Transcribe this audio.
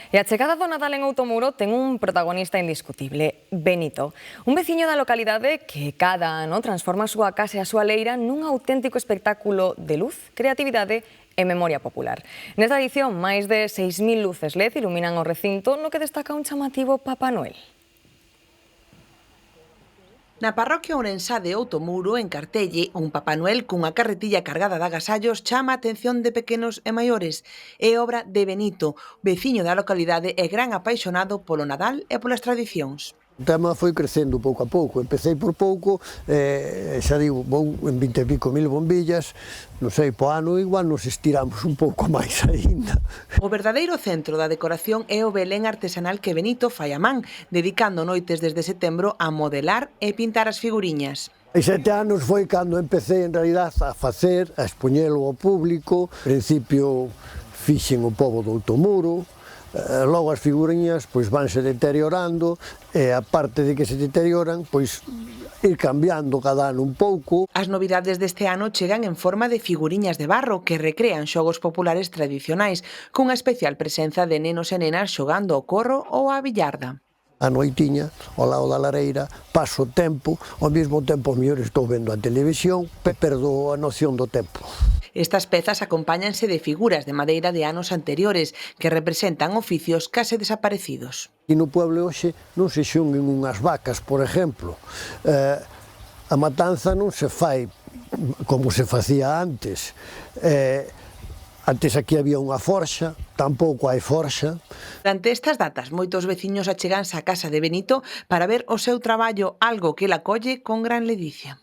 E a chegada do Nadal en Outomuro ten un protagonista indiscutible, Benito. Un veciño da localidade que cada ano transforma a súa casa e a súa leira nun auténtico espectáculo de luz, creatividade e memoria popular. Nesta edición, máis de 6.000 luces LED iluminan o recinto, no que destaca un chamativo Papá Noel. Na parroquia ourensá de Outomuro, en Cartelle, un Papá Noel cunha carretilla cargada de agasallos chama a atención de pequenos e maiores. É obra de Benito, veciño da localidade e gran apaixonado polo Nadal e polas tradicións. O tema foi crecendo pouco a pouco, empecé por pouco, xa digo, vou en 20 e pico mil bombillas, non sei, po ano igual nos estiramos un pouco máis aínda. O verdadeiro centro da decoración é o Belén artesanal que Benito fai a man, dedicando noites desde setembro a modelar e pintar as figuriñas. Hai 7 anos foi cando empecé en realidad a facer, a expoñelo ao público, en principio fixen o pobo do Outomuro, logo as figuriñas pois vanse deteriorando e aparte de que se deterioran, pois ir cambiando cada ano un pouco. As novidades deste ano chegan en forma de figuriñas de barro que recrean xogos populares tradicionais, cunha especial presenza de nenos e nenas xogando ao corro ou á billarda. A noitiña, ao lado da lareira, paso o tempo, ao mesmo tempo mellor estou vendo a televisión, perdo a noción do tempo. Estas pezas acompáñanse de figuras de madeira de anos anteriores que representan oficios case desaparecidos. E no pueblo hoxe non se xunguen unhas vacas, por exemplo. A matanza non se fai como se facía antes. Antes aquí había unha forxa, tampouco hai forxa. Durante estas datas, moitos veciños acheganse á casa de Benito para ver o seu traballo, algo que el acolle con gran ledicia.